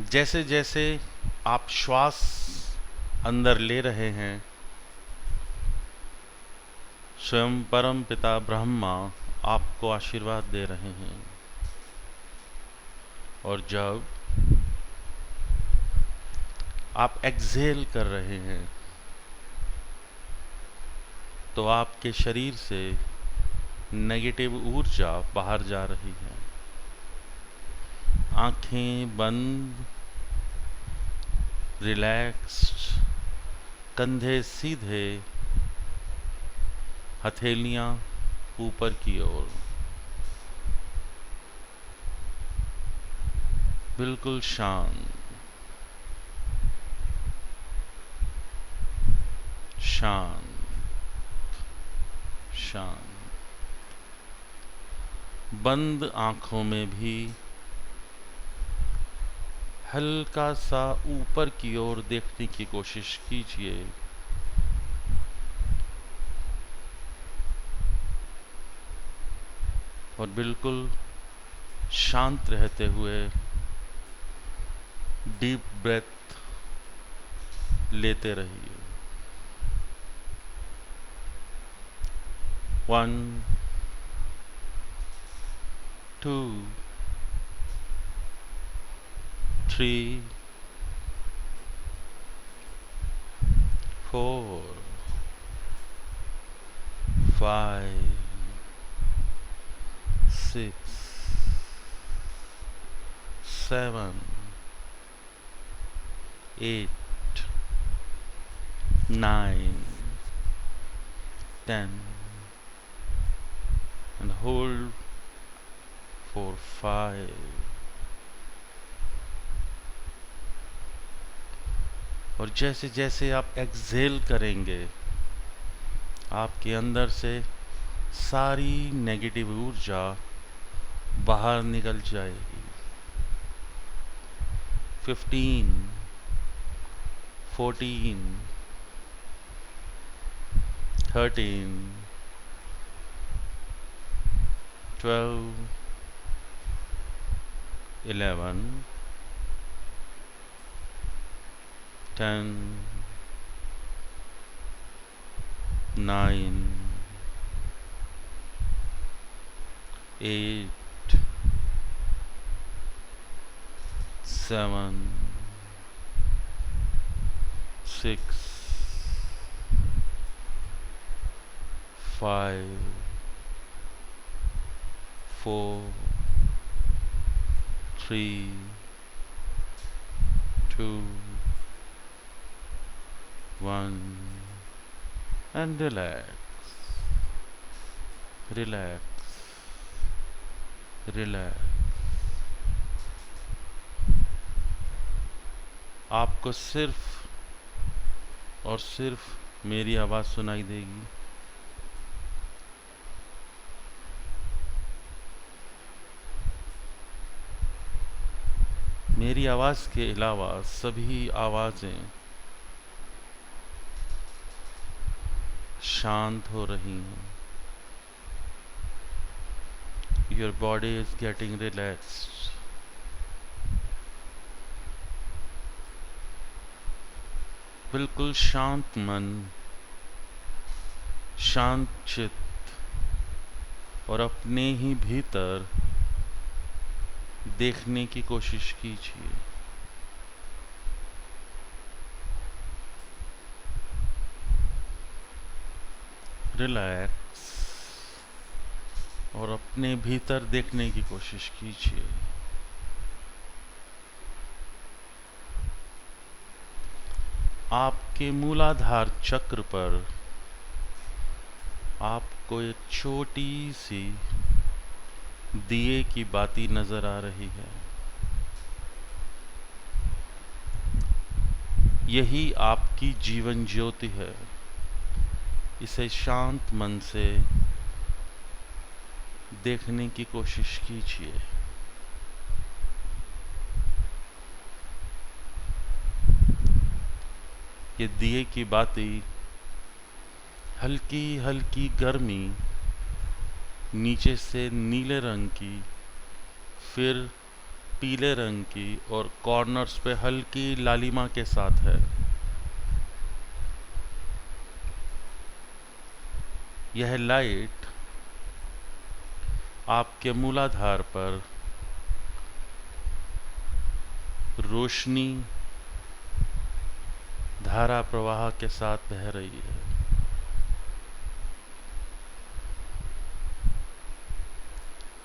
जैसे जैसे आप श्वास अंदर ले रहे हैं, स्वयं परम पिता ब्रह्मा आपको आशीर्वाद दे रहे हैं। और जब आप एक्सहेल कर रहे हैं तो आपके शरीर से नेगेटिव ऊर्जा बाहर जा रही है। आंखें बंद, रिलैक्स्ड, कंधे सीधे, हथेलियां ऊपर की ओर, बिल्कुल शांत शांत शांत। बंद आंखों में भी हल्का सा ऊपर की ओर देखने की कोशिश कीजिए। और बिल्कुल शांत रहते हुए डीप ब्रेथ लेते रहिए। 1 2 3 4 5 6 7 8 9 10 and hold for 5। और जैसे जैसे आप एक्सहेल करेंगे, आपके अंदर से सारी नेगेटिव ऊर्जा बाहर निकल जाएगी। 15 14 13 12 11 10 9 8 7 6 5 4 3 2 1 and relax, relax, relax। आपको सिर्फ और सिर्फ मेरी आवाज़ सुनाई देगी। मेरी आवाज़ के अलावा सभी आवाज़ें शांत हो रही हैं। Your body is getting relaxed। बिल्कुल शांत मन, शांत चित्त और अपने ही भीतर देखने की कोशिश कीजिए। रिलैक्स और अपने भीतर देखने की कोशिश कीजिए। आपके मूलाधार चक्र पर आपको एक छोटी सी दिए की बाती नजर आ रही है। यही आपकी जीवन ज्योति है। इसे शांत मन से देखने की कोशिश कीजिए। ये दिए की बाती हल्की हल्की गर्मी, नीचे से नीले रंग की, फिर पीले रंग की और कॉर्नर्स पे हल्की लालिमा के साथ है। यह लाइट आपके मूलाधार पर रोशनी धारा प्रवाह के साथ बह रही है।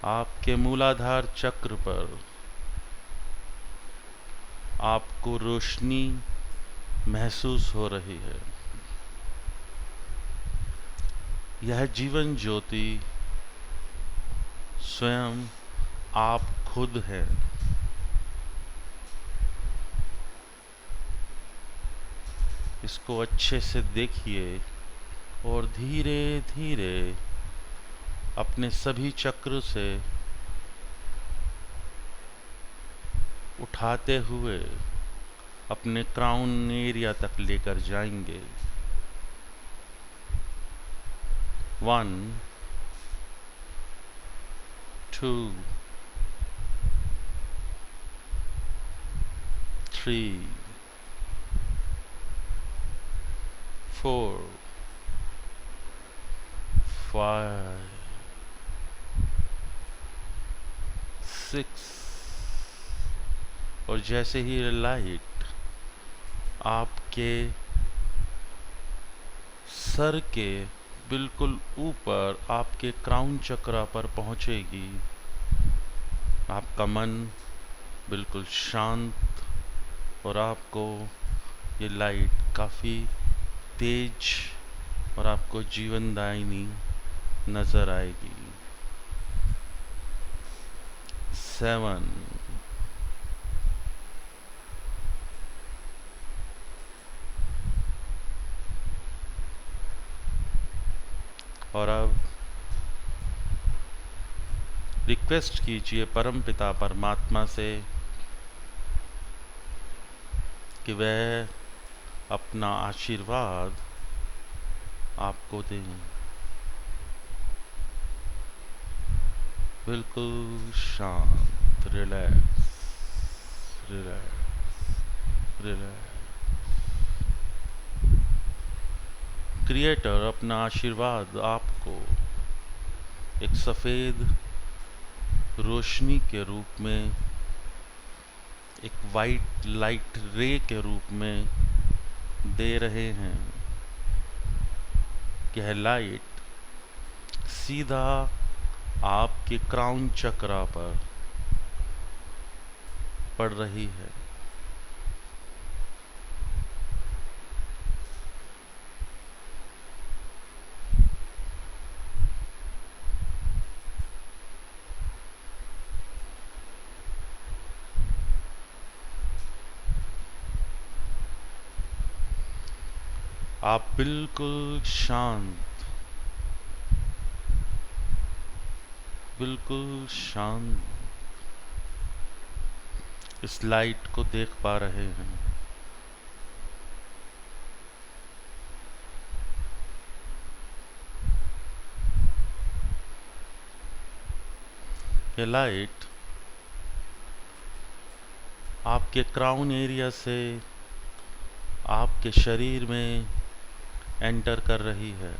आपके मूलाधार चक्र पर आपको रोशनी महसूस हो रही है। यह जीवन ज्योति स्वयं आप खुद हैं। इसको अच्छे से देखिए और धीरे धीरे अपने सभी चक्र से उठाते हुए अपने क्राउन एरिया तक लेकर जाएंगे। 1 2 3 4 5 6 और जैसे ही लाइट आपके सर के बिल्कुल ऊपर आपके क्राउन चक्र पर पहुंचेगी, आपका मन बिल्कुल शांत और आपको ये लाइट काफ़ी तेज और आपको जीवनदायिनी नज़र आएगी। 7 और अब रिक्वेस्ट कीजिए परमपिता परमात्मा से कि वह अपना आशीर्वाद आपको दें। बिल्कुल शांत, रिलैक्स रिलैक्स रिलैक्स। क्रिएटर अपना आशीर्वाद आपको एक सफ़ेद रोशनी के रूप में, एक वाइट लाइट रे के रूप में दे रहे हैं। यह लाइट सीधा आपके क्राउन चक्रा पर पड़ रही है। आप बिल्कुल शांत, बिल्कुल शांत इस लाइट को देख पा रहे हैं। ये लाइट आपके क्राउन एरिया से आपके शरीर में एंटर कर रही है।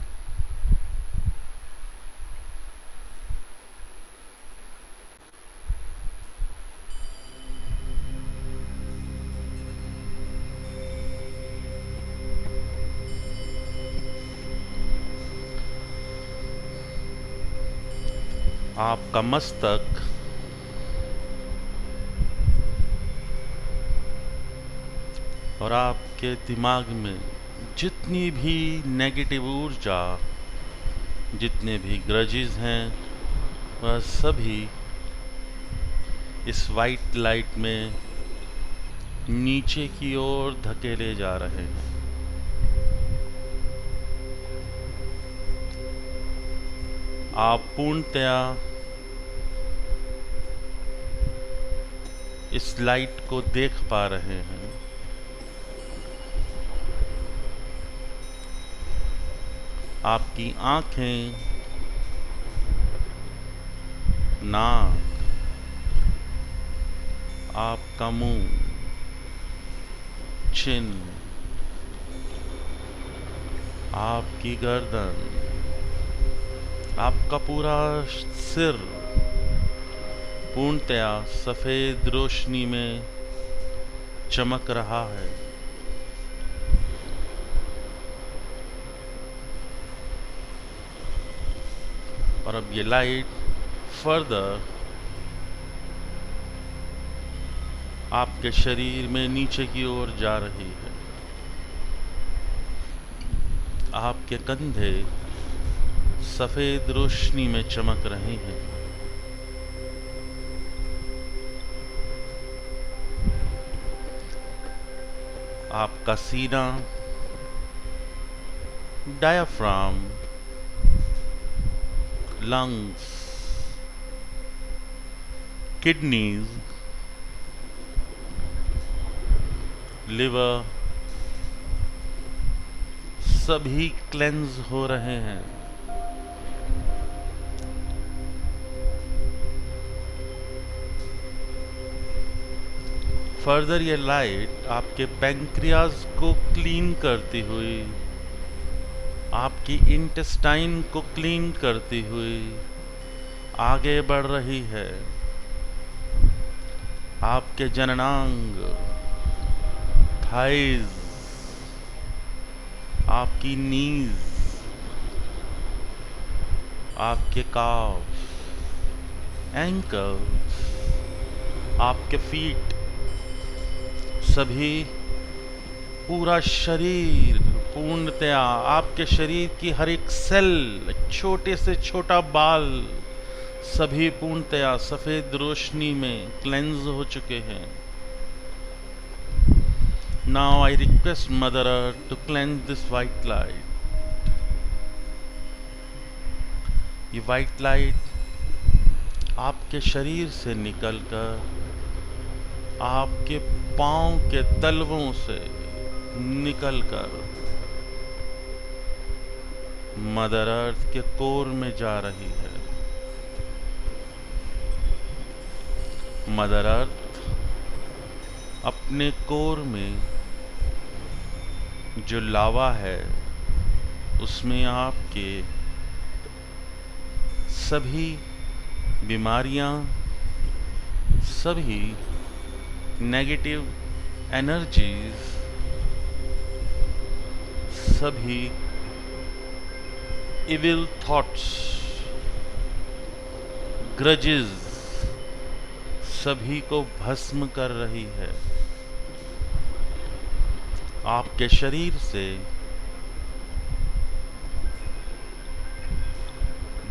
आपका मस्तक और आपके दिमाग में जितनी भी नेगेटिव ऊर्जा, जितने भी ग्रजेस हैं, वह सभी इस वाइट लाइट में नीचे की ओर धकेले जा रहे हैं। आप पूर्णतया इस लाइट को देख पा रहे हैं। आपकी आंखें, नाक, आपका मुंह, चिन, आपकी गर्दन, आपका पूरा सिर पूर्णतया सफेद रोशनी में चमक रहा है। और अब ये लाइट फर्दर आपके शरीर में नीचे की ओर जा रही है। आपके कंधे सफेद रोशनी में चमक रहे हैं। आपका सीना, डायाफ्राम, लंग्स, किडनीज, लिवर सभी क्लेंज हो रहे हैं। फर्दर ये लाइट आपके पैंक्रियाज को क्लीन करती हुई, आपकी इंटेस्टाइन को क्लीन करती हुई आगे बढ़ रही है। आपके जननांग, थाइज, आपकी नीज, आपके काफ, एंकल्स, आपके फीट सभी, पूरा शरीर पूर्णतया, आपके शरीर की हर एक सेल, छोटे से छोटा बाल सभी पूर्णतया सफेद रोशनी में क्लेंज हो चुके हैं। Now I request Mother Earth to cleanse this white light. ये white light आपके शरीर से निकलकर आपके पांव के तलवों से निकलकर मदर अर्थ के कोर में जा रही है। मदर अर्थ अपने कोर में जो लावा है उसमें आपके सभी बीमारियां, सभी नेगेटिव एनर्जीज, सभी इविल थॉट्स, ग्रजेस सभी को भस्म कर रही है। आपके शरीर से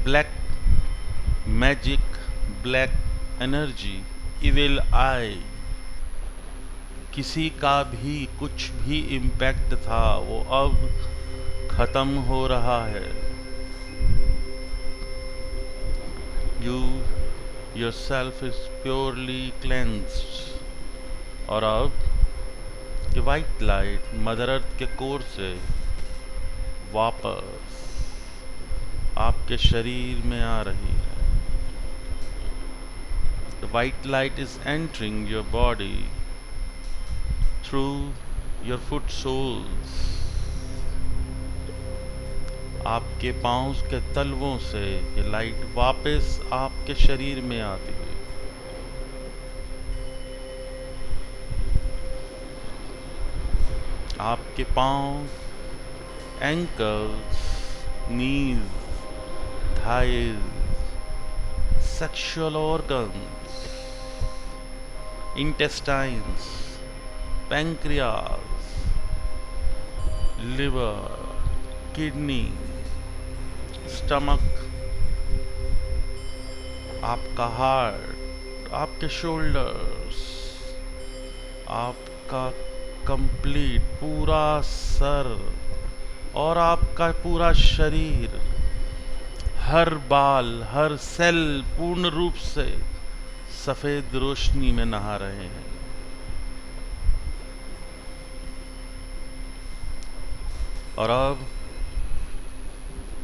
black magic, black energy, evil eye, किसी का भी कुछ भी इम्पैक्ट था वो अब खत्म हो रहा है। You yourself is purely cleansed। और अब कि वाइट लाइट मदर अर्थ के कोर से वापस आपके शरीर में आ रही है। The white light is entering your body through your foot soles। आपके पांव के तलवों से ये लाइट वापस आपके शरीर में आती हुई आपके पांव, ankles, knees, thighs, sexual organs, intestines, pancreas, liver, kidney, stomach, आपका हार्ट, आपके शोल्डर्स, आपका कंप्लीट पूरा सर और आपका पूरा शरीर, हर बाल, हर सेल पूर्ण रूप से सफेद रोशनी में नहा रहे हैं। और अब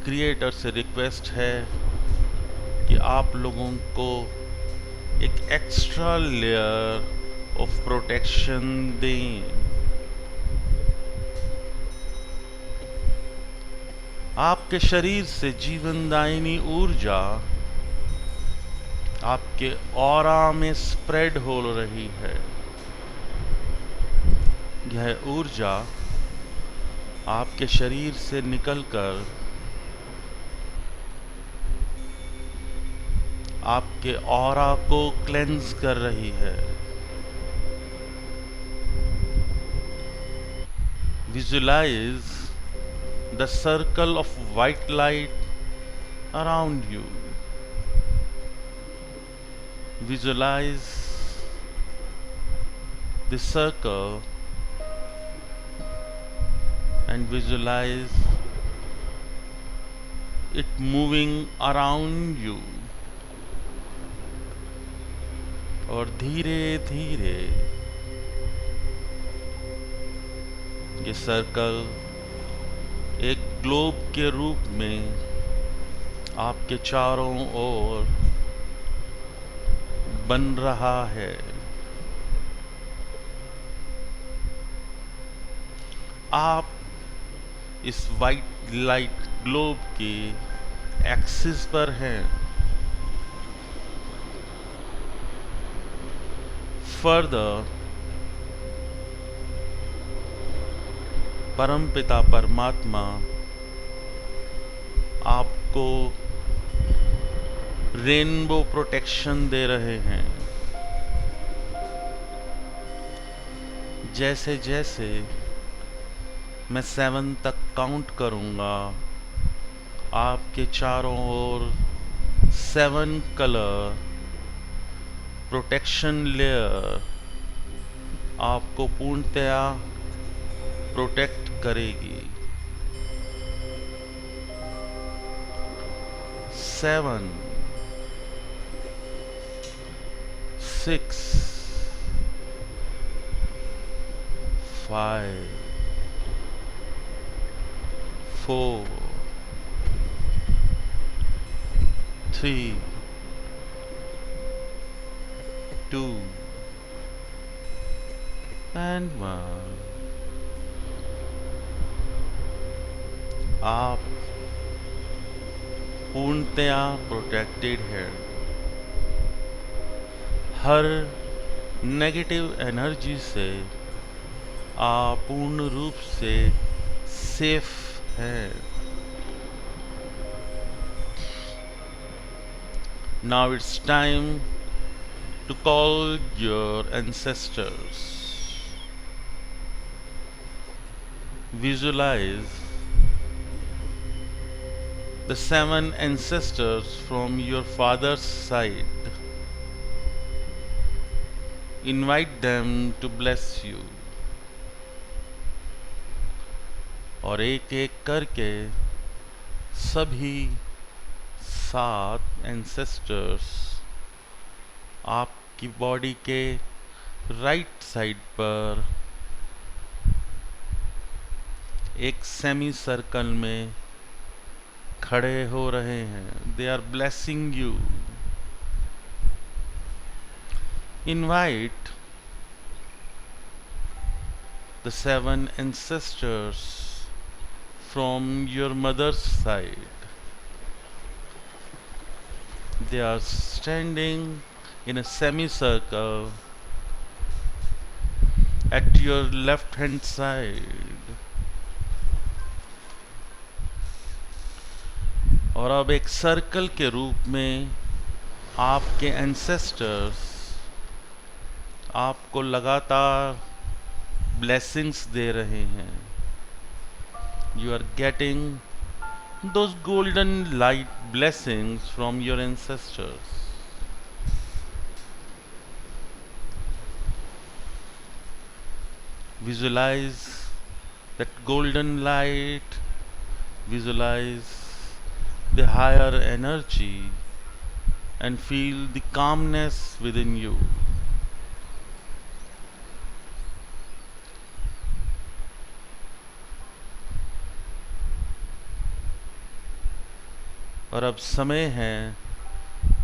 क्रिएटर से रिक्वेस्ट है कि आप लोगों को एक एक्स्ट्रा लेयर ऑफ प्रोटेक्शन दें। आपके शरीर से जीवनदायिनी ऊर्जा आपके ऑरा में स्प्रेड हो रही है। यह ऊर्जा आपके शरीर से निकलकर आपके ऑरा को क्लेंस कर रही है। Visualise the circle of white light around you. Visualise the circle and visualize it moving around you। और धीरे धीरे ये सर्कल एक ग्लोब के रूप में आपके चारों ओर बन रहा है। आप इस वाइट लाइट ग्लोब के एक्सिस पर हैं। फर्दर परमपिता परमात्मा आपको रेनबो प्रोटेक्शन दे रहे हैं। जैसे जैसे मैं 7 तक काउंट करूंगा, आपके चारों ओर 7 कलर प्रोटेक्शन लेयर आपको पूर्णतया प्रोटेक्ट करेगी। 7 6 5 4 3 2 and 1। आप पूर्णतया प्रोटेक्टेड है। हर नेगेटिव एनर्जी से आप पूर्ण रूप से सेफ है। Now it's time to call your ancestors. Visualize the 7 ancestors from your father's side. Invite them to bless you. और एक एक करके सभी 7 एंसेस्टर्स आपकी बॉडी के राइट साइड पर एक सेमी सर्कल में खड़े हो रहे हैं। They are blessing you. Invite the 7 ancestors from your mother's side. They are standing in a semicircle at your left hand side. और अब एक सर्कल के रूप में आपके ancestors आपको लगातार blessings दे रहे हैं। You are getting those golden light blessings from your ancestors. Visualize that golden light, visualize the higher energy and feel the calmness within you. और अब समय है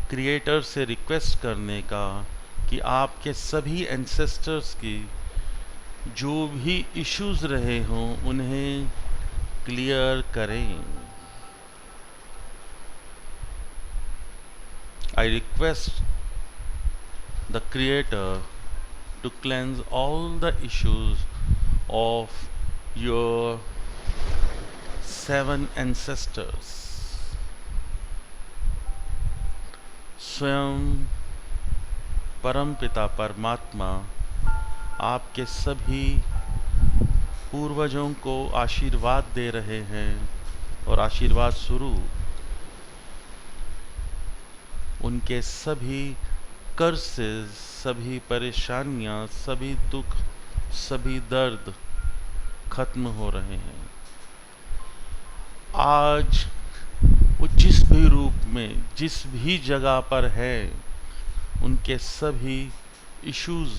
क्रिएटर से रिक्वेस्ट करने का कि आपके सभी एंसेस्टर्स की जो भी इश्यूज रहे हों उन्हें क्लियर करें। I request the Creator to cleanse all the issues of your 7 ancestors. स्वयं परमपिता परमात्मा आपके सभी पूर्वजों को आशीर्वाद दे रहे हैं और आशीर्वाद स्वरूप उनके सभी कर्सेस, सभी परेशानियां, सभी दुख, सभी दर्द खत्म हो रहे हैं। आज वो जिस भी रूप में, जिस भी जगह पर है, उनके सभी इश्यूज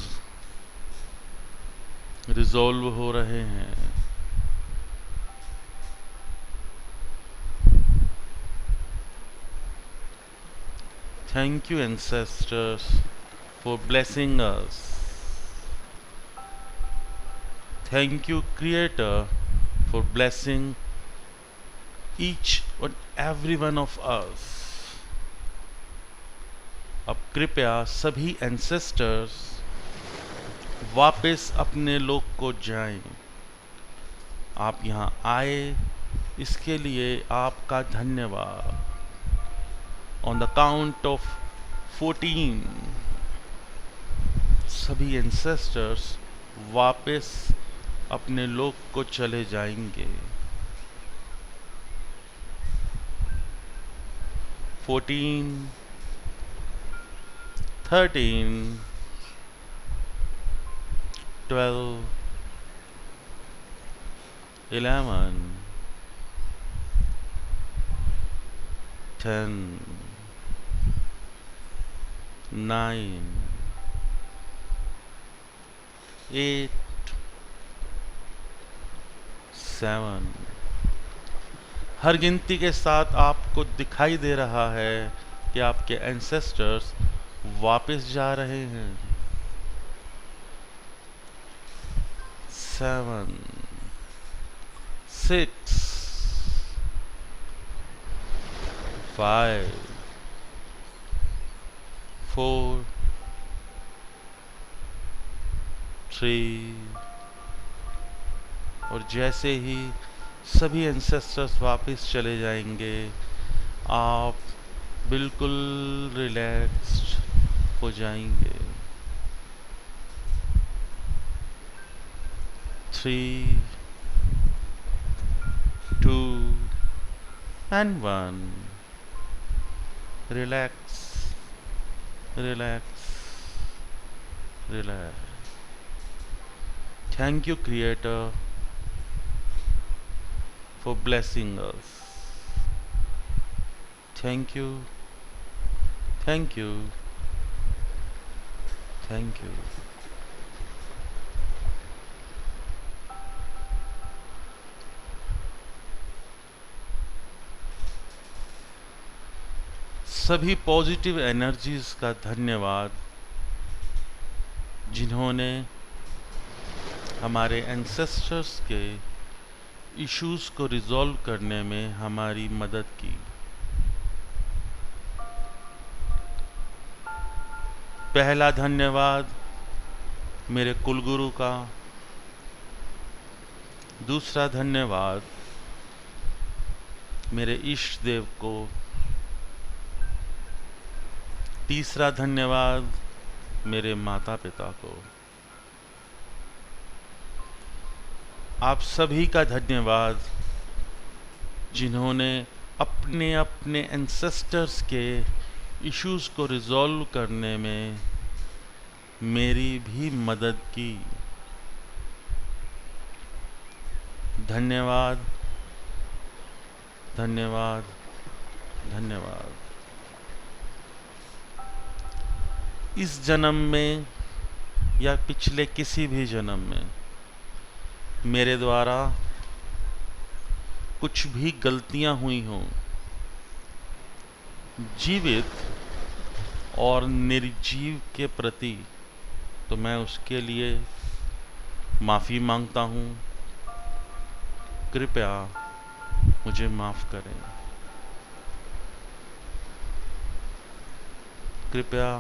रिजॉल्व हो रहे हैं। Thank you, ancestors, for blessing us. Thank you, Creator, for blessing each and every one of us. अब कृपया सभी एंसेस्टर्स वापस अपने लोक को जाएं। आप यहाँ आए, इसके लिए आपका धन्यवाद। On the count of 14, सभी एंसेस्टर्स वापस अपने लोक को चले जाएंगे। 14, 13, 12, 11, 10, 9, 8, 7। हर गिनती के साथ आपको दिखाई दे रहा है कि आपके एंसेस्टर्स वापस जा रहे हैं। 7, 6, 5, 4, 3 और जैसे ही सभी एंसेस्टर्स वापस चले जाएंगे, आप बिल्कुल रिलैक्स्ड हो जाएंगे। 3, 2 and 1. Relax, relax, relax. Thank you, Creator, for blessing us. Thank you, thank you, thank you. सभी पॉजिटिव एनर्जीज का धन्यवाद जिन्होंने हमारे एंसेस्टर्स के इश्यूज को रिजॉल्व करने में हमारी मदद की। पहला धन्यवाद मेरे कुलगुरु का, दूसरा धन्यवाद मेरे इष्ट देव को, तीसरा धन्यवाद मेरे माता पिता को। आप सभी का धन्यवाद जिन्होंने अपने अपने एंसेस्टर्स के इश्यूज को रिजॉल्व करने में मेरी भी मदद की। धन्यवाद, धन्यवाद, धन्यवाद। इस जन्म में या पिछले किसी भी जन्म में मेरे द्वारा कुछ भी गलतियां हुई हों, जीवित और निर्जीव के प्रति, तो मैं उसके लिए माफ़ी मांगता हूँ। कृपया मुझे माफ़ करें। कृपया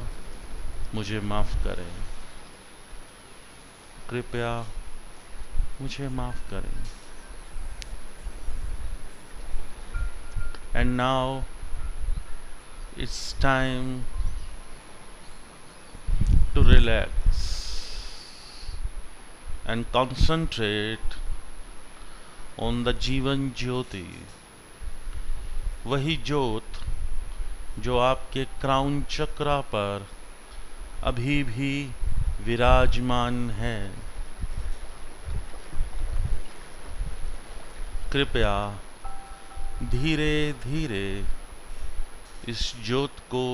मुझे माफ़ करें। कृपया मुझे माफ़ करें। And now it's time to relax and concentrate on the Jeevan Jyoti, वही ज्योत जो आपके क्राउन चक्रा पर अभी भी विराजमान है। कृपया धीरे धीरे इस ज्योत को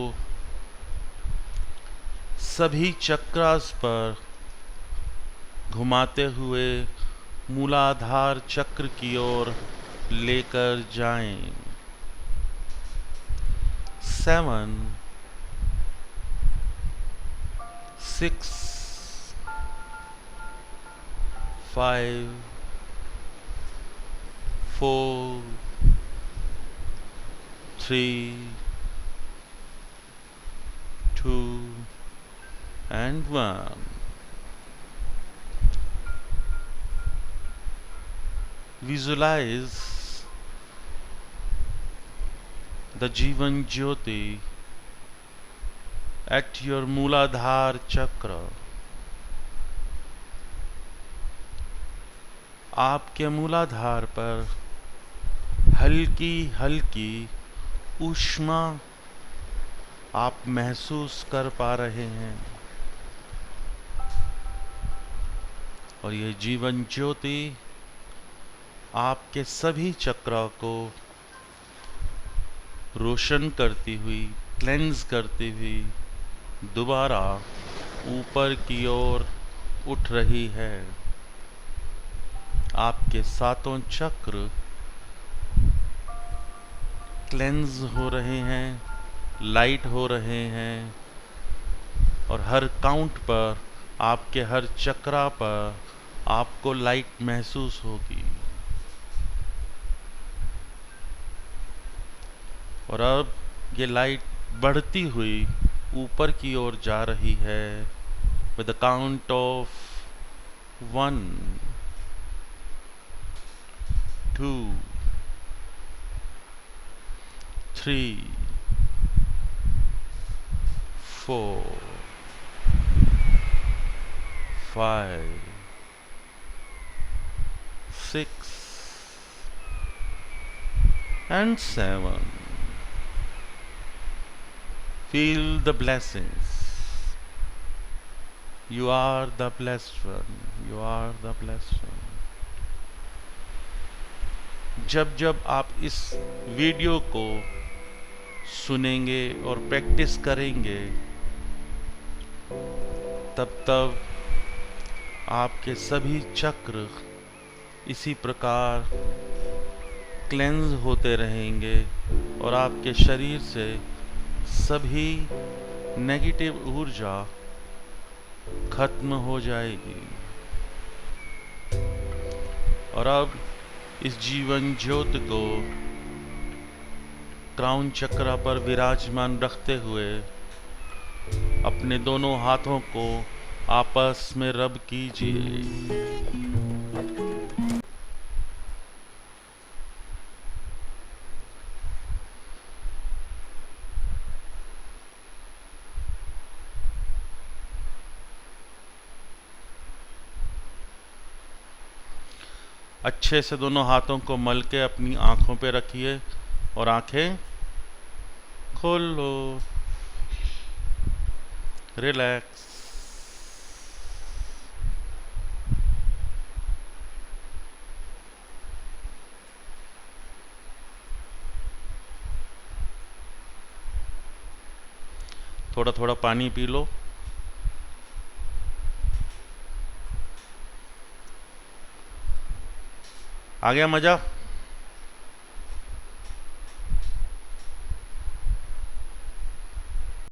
सभी चक्रास पर घुमाते हुए मूलाधार चक्र की ओर लेकर जाएं। 7 6 5 4 3 2 and 1. Visualize the Jivan Jyoti at your Mooladhar Chakra. आपके मूलाधार पर हल्की हल्की ऊष्मा आप महसूस कर पा रहे हैं, और यह जीवन ज्योति आपके सभी चक्रों को रोशन करती हुई, क्लेंज करती हुई दोबारा ऊपर की ओर उठ रही है। आपके सातों चक्र क्लेंज हो रहे हैं, लाइट हो रहे हैं, और हर काउंट पर आपके हर चक्रा पर आपको लाइट महसूस होगी। और अब ये लाइट बढ़ती हुई ऊपर की ओर जा रही है with the count of 1 2 3 4 5 6 and 7. Feel the blessings. You are the blessed one. You are the blessed one. जब जब आप इस वीडियो को सुनेंगे और प्रैक्टिस करेंगे, तब तब आपके सभी चक्र इसी प्रकार क्लेंज होते रहेंगे और आपके शरीर से सभी नेगेटिव ऊर्जा खत्म हो जाएगी। और अब इस जीवन ज्योति को क्राउन चक्र पर विराजमान रखते हुए अपने दोनों हाथों को आपस में रब कीजिए। अच्छे से दोनों हाथों को मल के अपनी आंखों पे रखिए और आंखें खोल लो। रिलैक्स। थोड़ा थोड़ा पानी पी लो। आ गया मजा?